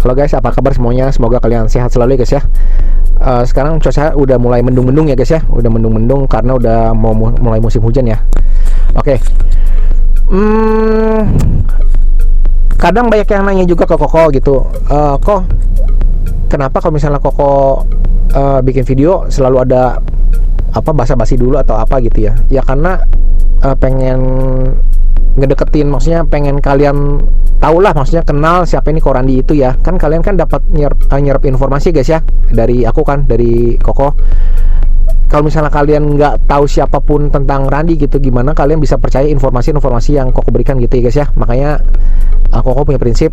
Halo guys, apa kabar semuanya? Semoga kalian sehat selalu ya guys ya. Sekarang cuaca udah mulai mendung-mendung ya guys ya. Udah mendung-mendung karena udah mau mulai musim hujan ya. Oke. Kadang banyak yang nanya juga ke Koko gitu. Kok kenapa kalau misalnya Koko bikin video selalu ada apa basa-basi dulu atau apa gitu ya? Ya karena pengen ngedeketin, maksudnya pengen kalian tahu lah, maksudnya kenal siapa ini Korandi itu ya. Kan kalian kan dapat nyerap informasi guys ya dari aku kan, dari Koko. Kalau misalnya kalian nggak tahu siapapun tentang Randi gitu, gimana kalian bisa percaya informasi-informasi yang Koko berikan gitu ya guys ya. Makanya Koko punya prinsip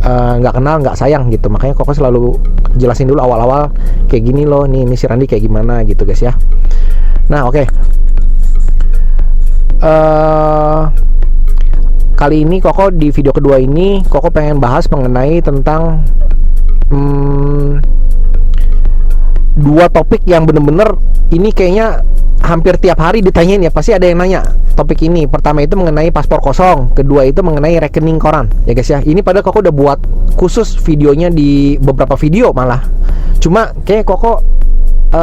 nggak kenal nggak sayang gitu. Makanya Koko selalu jelasin dulu awal-awal kayak gini loh, ini si Randi kayak gimana gitu guys ya. Nah oke. Kali ini Koko di video kedua ini Koko pengen bahas mengenai tentang dua topik yang bener-bener ini kayaknya hampir tiap hari ditanyain ya, pasti ada yang nanya topik ini. Pertama itu mengenai paspor kosong, kedua itu mengenai rekening koran ya guys ya. Ini padahal Koko udah buat khusus videonya di beberapa video malah, cuma kayak Koko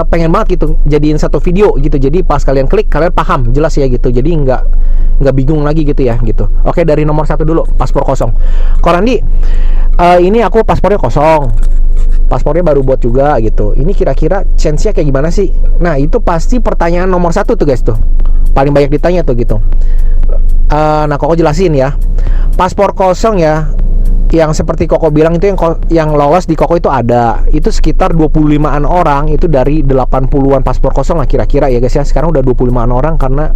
pengen banget gitu jadiin satu video gitu, jadi pas kalian klik kalian paham jelas ya gitu, jadi nggak bingung lagi gitu ya gitu. Oke, dari nomor satu dulu, paspor kosong. Korandi, ini aku paspornya kosong, paspornya baru buat juga gitu, ini kira-kira chance-nya kayak gimana sih? Nah itu pasti pertanyaan nomor satu tuh guys, tuh paling banyak ditanya tuh gitu. Nah Koko jelasin ya, paspor kosong ya, yang seperti Koko bilang itu yang lolos di Koko itu ada, itu sekitar 25-an orang, itu dari 80-an paspor kosong lah kira-kira ya guys ya. Sekarang udah 25-an orang karena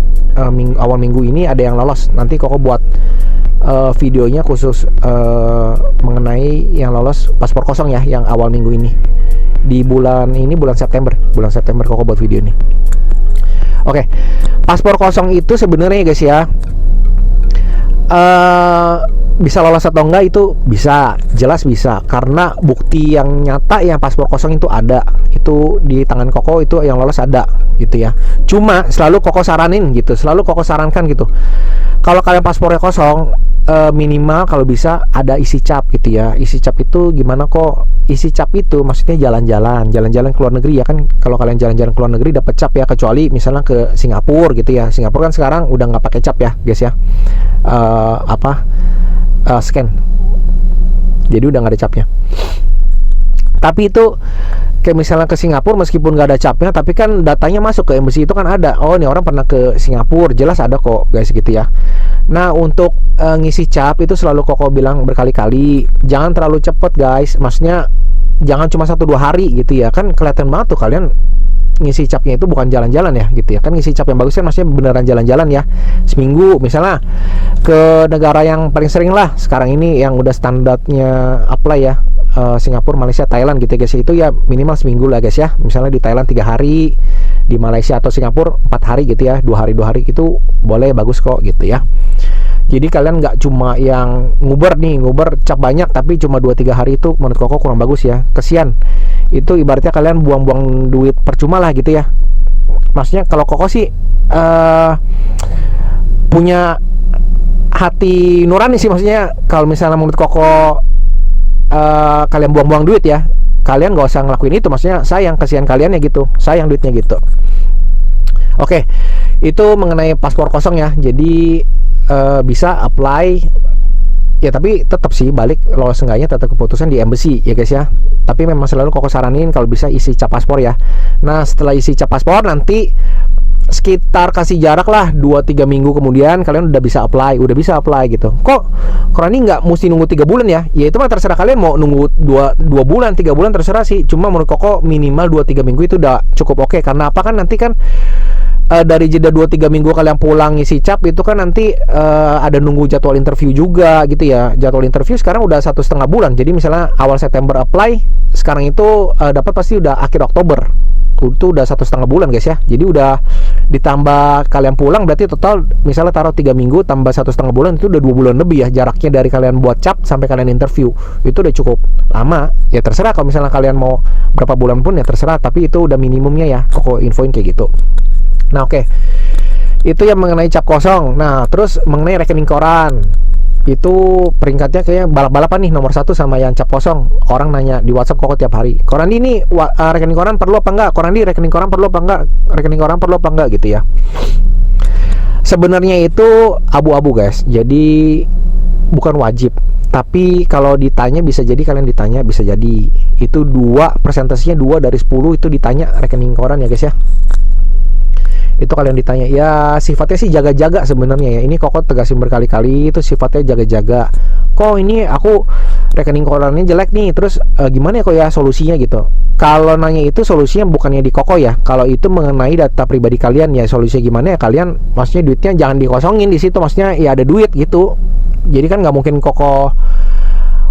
awal minggu ini ada yang lolos. Nanti Koko buat videonya khusus mengenai yang lolos paspor kosong ya, yang awal minggu ini. Di bulan September Koko buat video ini. Oke, paspor kosong itu sebenarnya guys ya, bisa lolos atau enggak itu bisa, jelas bisa, karena bukti yang nyata yang paspor kosong itu ada, itu di tangan Koko itu yang lolos ada gitu ya. Cuma selalu Koko saranin gitu, selalu Koko sarankan gitu, kalau kalian paspornya kosong, minimal kalau bisa ada isi cap gitu ya. Isi cap itu gimana kok? Isi cap itu maksudnya jalan-jalan ke luar negeri ya kan. Kalau kalian jalan-jalan ke luar negeri dapat cap ya, kecuali misalnya ke Singapura gitu ya. Singapura kan sekarang udah nggak pakai cap ya guys ya, scan, jadi udah nggak ada capnya. Tapi itu kayak misalnya ke Singapura meskipun nggak ada capnya, tapi kan datanya masuk ke embassy itu kan ada, oh ini orang pernah ke Singapura, jelas ada kok guys gitu ya. Nah untuk ngisi cap itu selalu Koko bilang berkali-kali, jangan terlalu cepet guys, maksudnya jangan cuma 1-2 hari gitu ya. Kan kelihatan banget tuh kalian ngisi capnya itu bukan jalan-jalan ya gitu ya. Kan ngisi cap yang bagus kan maksudnya beneran jalan-jalan ya, seminggu misalnya ke negara yang paling sering lah sekarang ini yang udah standarnya apply ya, Singapura, Malaysia, Thailand gitu guys, itu ya minimal seminggu lah guys ya. Misalnya di Thailand 3 hari, di Malaysia atau Singapura 4 hari gitu ya, 2 hari itu boleh, bagus kok gitu ya. Jadi kalian nggak cuma yang nguber cap banyak tapi cuma 2-3 hari, itu menurut Koko kurang bagus ya, kesian. Itu ibaratnya kalian buang-buang duit percuma lah gitu ya. Maksudnya kalau Koko sih punya hati nurani sih, maksudnya kalau misalnya menurut Koko kalian buang-buang duit ya, kalian gak usah ngelakuin itu, maksudnya sayang, kasihan kalian ya gitu, sayang duitnya gitu. Oke, itu mengenai paspor kosong ya. Jadi bisa apply ya, tapi tetap sih balik lolos enggaknya tetap keputusan di embassy ya guys ya. Tapi memang selalu Koko saranin kalau bisa isi cap paspor ya. Nah setelah isi cap paspor nanti sekitar kasih jarak lah 2-3 minggu kemudian kalian udah bisa apply gitu. Kok Korani nggak mesti nunggu 3 bulan ya? Ya itu mah terserah kalian mau nunggu 2 bulan 3 bulan terserah sih. Cuma menurut Koko minimal 2-3 minggu itu udah cukup oke. Karena apa kan nanti kan dari jeda 2-3 minggu kalian pulang ngisi cap itu kan nanti ada nunggu jadwal interview juga gitu ya. Jadwal interview sekarang udah 1,5 bulan. Jadi misalnya awal September apply, sekarang itu dapat pasti udah akhir Oktober. Itu udah 1,5 bulan guys ya. Jadi udah ditambah kalian pulang, berarti total misalnya taruh 3 minggu tambah 1,5 bulan, itu udah 2 bulan lebih ya jaraknya dari kalian buat cap sampai kalian interview. Itu udah cukup lama. Ya terserah kalau misalnya kalian mau berapa bulan pun ya terserah, tapi itu udah minimumnya ya, Koko infoin kayak gitu. Nah oke, itu yang mengenai cap kosong. Nah terus mengenai rekening koran. itu peringkatnya kayaknya balap-balapan nih, nomor 1 sama yang cap kosong. Orang nanya di WhatsApp Koko tiap hari, Korandi ini rekening koran perlu apa enggak, Korandi rekening koran perlu apa enggak, rekening koran perlu apa enggak gitu ya. Sebenarnya itu abu-abu guys, jadi bukan wajib. Tapi kalau ditanya bisa jadi kalian ditanya, bisa jadi itu persentasenya 2 dari 10 itu ditanya rekening koran ya guys ya. Itu kalian ditanya, ya sifatnya sih jaga-jaga sebenarnya ya. Ini Koko tegasin berkali-kali, itu sifatnya jaga-jaga. Kok ini aku rekening korannya jelek nih, terus gimana ya kok ya solusinya gitu. Kalau nanya itu solusinya bukannya di Koko ya. Kalau itu mengenai data pribadi kalian ya, solusinya gimana ya, kalian maksudnya duitnya jangan dikosongin di situ, maksudnya ya ada duit gitu. Jadi kan nggak mungkin Koko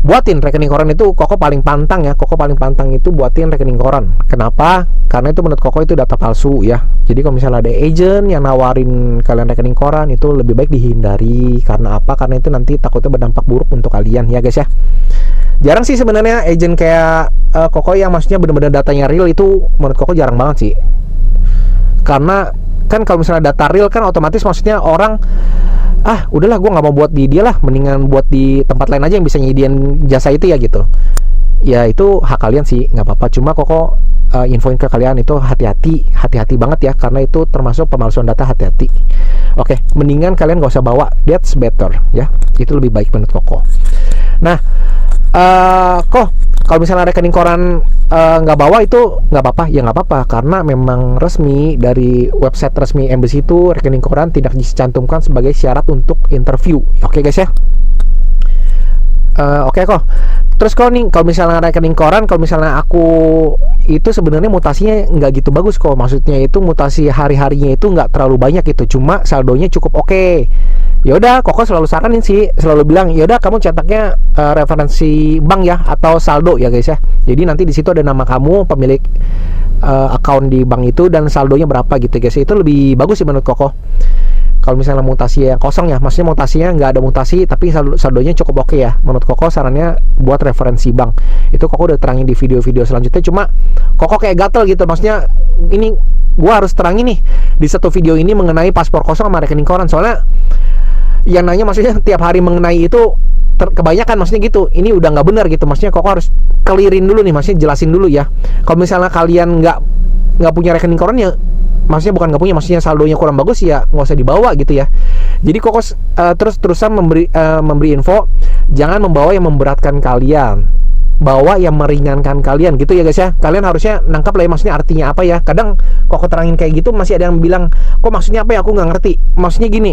buatin rekening koran itu. Koko paling pantang ya, Koko paling pantang itu buatin rekening koran. Kenapa? Karena itu menurut Koko itu data palsu ya. Jadi kalau misalnya ada agent yang nawarin kalian rekening koran, itu lebih baik dihindari. Karena apa? Karena itu nanti takutnya berdampak buruk untuk kalian ya guys ya. Jarang sih sebenarnya agent kayak Koko yang maksudnya benar-benar datanya real, itu menurut Koko jarang banget sih. Karena kan kalau misalnya data real kan otomatis maksudnya orang, udahlah gue nggak mau buat di dia lah, mendingan buat di tempat lain aja yang bisa nyediain jasa itu ya gitu. Ya itu hak kalian sih, nggak apa-apa. Cuma Koko infoin ke kalian itu hati-hati banget ya, karena itu termasuk pemalsuan data, hati-hati. Oke, mendingan kalian gak usah bawa, that's better ya. Itu lebih baik menurut Koko. Nah, kok kalau misalnya rekening koran nggak bawa itu nggak apa-apa ya, nggak apa-apa, karena memang resmi dari website resmi embassy itu rekening koran tidak dicantumkan sebagai syarat untuk interview. Oke guys ya. Oke kok. Terus kok nih kalau misalnya rekening koran, kalau misalnya aku itu sebenarnya mutasinya nggak gitu bagus kok. Maksudnya itu mutasi hari-harinya itu nggak terlalu banyak gitu, cuma saldonya cukup oke. Ya udah, Koko selalu saranin sih, selalu bilang ya udah kamu cetaknya referensi bank ya atau saldo ya guys ya. Jadi nanti di situ ada nama kamu, pemilik account di bank itu, dan saldonya berapa gitu guys. Itu lebih bagus sih menurut Koko. Kalau misalnya mutasi yang kosong ya, maksudnya mutasinya nggak ada mutasi tapi saldonya cukup oke ya, menurut Koko sarannya buat referensi bank. Itu Koko udah terangin di video-video selanjutnya, cuma Koko kayak gatel gitu, maksudnya ini gua harus terangin nih di satu video ini mengenai paspor kosong sama rekening koran. Soalnya yang nanya maksudnya tiap hari mengenai itu kebanyakan, maksudnya gitu. Ini udah nggak benar gitu, maksudnya Koko harus clearin dulu nih, maksudnya jelasin dulu ya. Kalau misalnya kalian nggak punya rekening koran ya, maksudnya bukan nggak punya, maksudnya saldonya kurang bagus ya nggak usah dibawa gitu ya. Jadi Koko terus-terusan memberi info, jangan membawa yang memberatkan kalian, bawa yang meringankan kalian gitu ya guys ya. Kalian harusnya nangkap lah ya, maksudnya artinya apa ya. Kadang Koko terangin kayak gitu masih ada yang bilang, kok maksudnya apa ya, aku nggak ngerti. Maksudnya gini,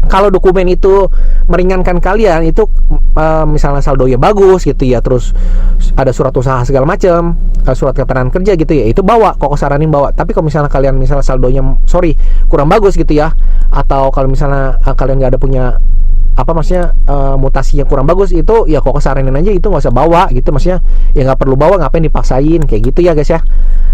kalau dokumen itu meringankan kalian itu misalnya saldonya bagus gitu ya, terus ada surat usaha segala macam, surat keterangan kerja gitu ya, itu bawa, Koko saranin bawa. Tapi kalau misalnya kalian misalnya saldonya kurang bagus gitu ya, atau kalau misalnya kalian nggak ada punya maksudnya mutasi yang kurang bagus, itu ya Koko saranin aja itu nggak usah bawa gitu. Maksudnya ya nggak perlu bawa, ngapain dipaksain kayak gitu ya guys ya.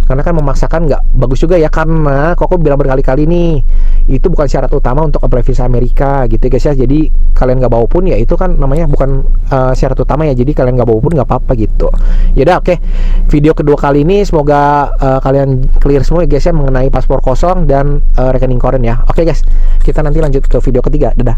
Karena kan memaksakan nggak bagus juga ya, karena Koko bilang berkali-kali nih, itu bukan syarat utama untuk apply visa Amerika gitu guys ya. Jadi kalian nggak bawa pun ya itu kan namanya bukan syarat utama ya, jadi kalian nggak bawa pun nggak apa-apa gitu. Yaudah oke. Video kedua kali ini semoga kalian clear semua ya guys ya mengenai paspor kosong dan rekening koran ya. Oke guys, kita nanti lanjut ke video ketiga. Dadah.